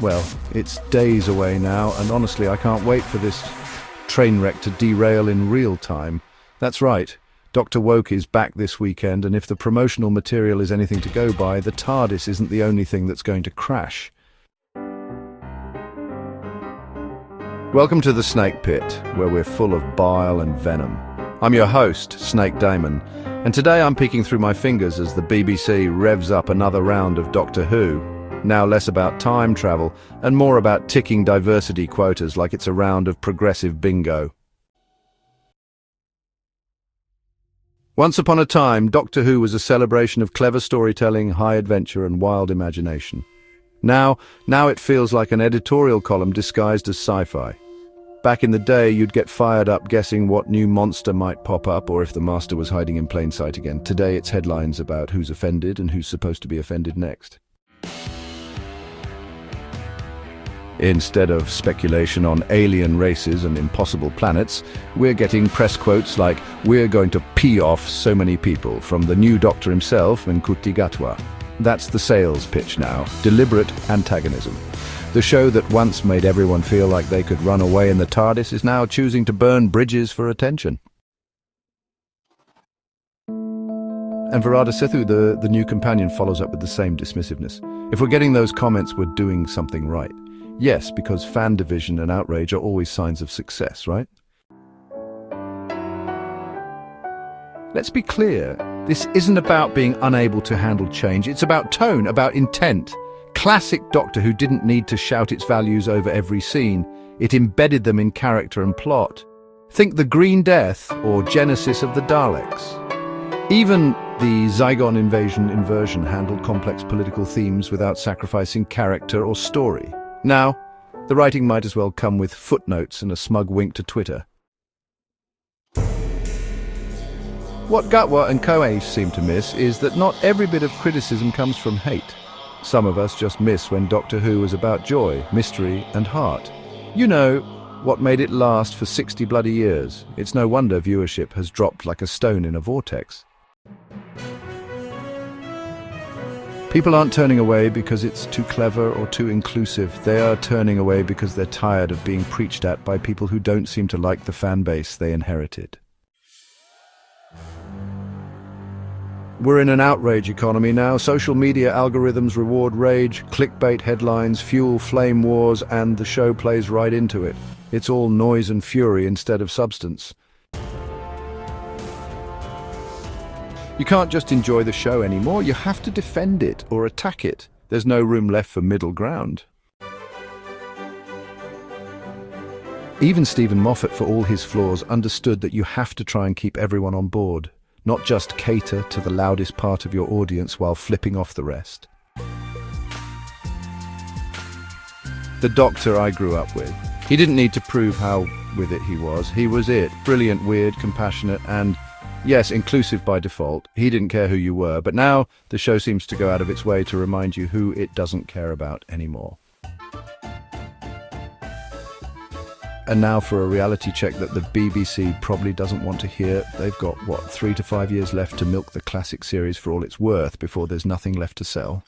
Well, it's days away now, and honestly, I can't wait for this train wreck to derail in real time. That's right, Dr. Woke is back this weekend, and if the promotional material is anything to go by, the TARDIS isn't the only thing that's going to crash. Welcome to the Snake Pit, where we're full of bile and venom. I'm your host, Snake Damon, and today I'm peeking through my fingers as the BBC revs up another round of Doctor Who. Now less about time travel and more about ticking diversity quotas like it's a round of progressive bingo. Once upon a time, Doctor Who was a celebration of clever storytelling, high adventure and wild imagination. Now it feels like an editorial column disguised as sci-fi. Back in the day, you'd get fired up guessing what new monster might pop up or if the master was hiding in plain sight again. Today it's headlines about who's offended and who's supposed to be offended next. Instead of speculation on alien races and impossible planets, we're getting press quotes like, "We're going to pee off so many people," from the new Doctor himself, Ncuti Gatwa. That's the sales pitch now, deliberate antagonism. The show that once made everyone feel like they could run away in the TARDIS is now choosing to burn bridges for attention. And Varada Sethu, the new companion, follows up with the same dismissiveness. If we're getting those comments, we're doing something right. Yes, because fan division and outrage are always signs of success, right? Let's be clear, this isn't about being unable to handle change. It's about tone, about intent. Classic Doctor Who didn't need to shout its values over every scene. It embedded them in character and plot. Think the Green Death or Genesis of the Daleks. Even the Zygon inversion handled complex political themes without sacrificing character or story. Now, the writing might as well come with footnotes and a smug wink to Twitter. What Gatwa and Koei seem to miss is that not every bit of criticism comes from hate. Some of us just miss when Doctor Who was about joy, mystery and heart. You know, what made it last for 60 bloody years. It's no wonder viewership has dropped like a stone in a vortex. People aren't turning away because it's too clever or too inclusive. They are turning away because they're tired of being preached at by people who don't seem to like the fan base they inherited. We're in an outrage economy now. Social media algorithms reward rage, clickbait headlines, fuel flame wars, and the show plays right into it. It's all noise and fury instead of substance. You can't just enjoy the show anymore. You have to defend it or attack it. There's no room left for middle ground. Even Stephen Moffat, for all his flaws, understood that you have to try and keep everyone on board. Not just cater to the loudest part of your audience while flipping off the rest. The Doctor I grew up with. He didn't need to prove how with it he was. He was it. Brilliant, weird, compassionate, and, yes, inclusive by default. He didn't care who you were, but now the show seems to go out of its way to remind you who it doesn't care about anymore. And now for a reality check that the BBC probably doesn't want to hear. They've got, 3 to 5 years left to milk the classic series for all it's worth before there's nothing left to sell.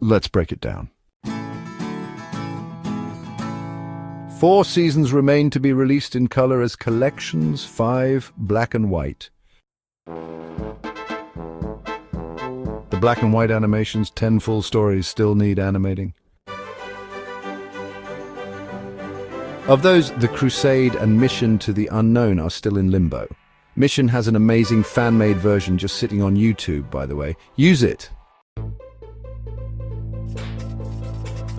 Let's break it down. 4 seasons remain to be released in colour as collections, 5 black and white. The black and white animations, 10 full stories, still need animating. Of those, the Crusade and Mission to the Unknown are still in limbo. Mission has an amazing fan-made version just sitting on YouTube, by the way. Use it!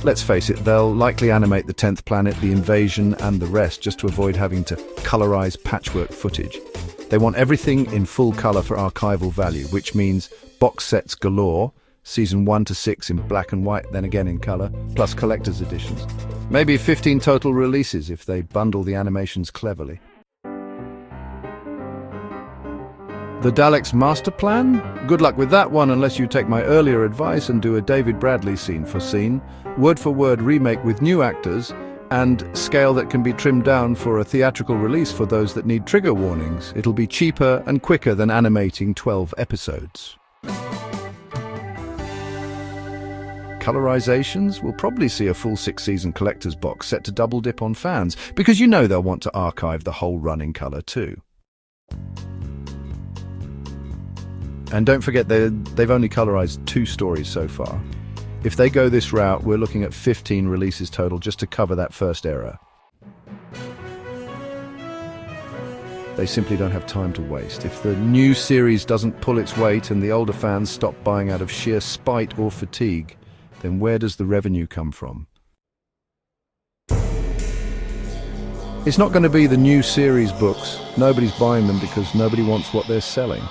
Let's face it, they'll likely animate the 10th planet, the invasion, and the rest just to avoid having to colorize patchwork footage. They want everything in full color for archival value, which means box sets galore, season 1 to 6 in black and white, then again in color, plus collector's editions. Maybe 15 total releases if they bundle the animations cleverly. The Daleks master plan? Good luck with that one unless you take my earlier advice and do a David Bradley scene for scene, word-for-word remake with new actors, and scale that can be trimmed down for a theatrical release for those that need trigger warnings. It'll be cheaper and quicker than animating 12 episodes. Colourisations will probably see a full 6-season collector's box set to double dip on fans, because you know they'll want to archive the whole run in colour too. And don't forget, they've only colorized 2 stories so far. If they go this route, we're looking at 15 releases total just to cover that first era. They simply don't have time to waste. If the new series doesn't pull its weight and the older fans stop buying out of sheer spite or fatigue, then where does the revenue come from? It's not going to be the new series books. Nobody's buying them because nobody wants what they're selling.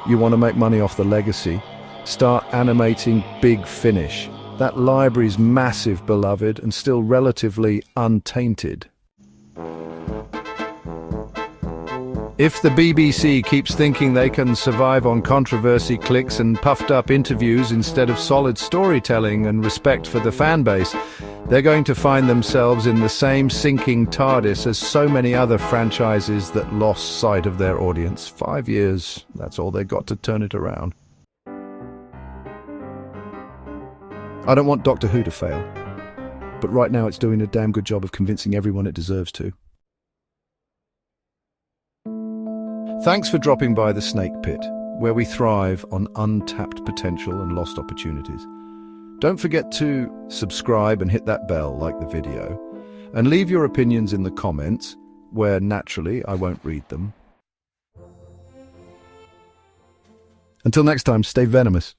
You want to make money off the legacy? Start animating Big Finish. That library's massive, beloved, and still relatively untainted. If the BBC keeps thinking they can survive on controversy, clicks and puffed-up interviews instead of solid storytelling and respect for the fan base, they're going to find themselves in the same sinking TARDIS as so many other franchises that lost sight of their audience. 5 years, that's all they got to turn it around. I don't want Doctor Who to fail, but right now it's doing a damn good job of convincing everyone it deserves to. Thanks for dropping by the Snake Pit, where we thrive on untapped potential and lost opportunities. Don't forget to subscribe and hit that bell like the video, and leave your opinions in the comments, where naturally I won't read them. Until next time, stay venomous.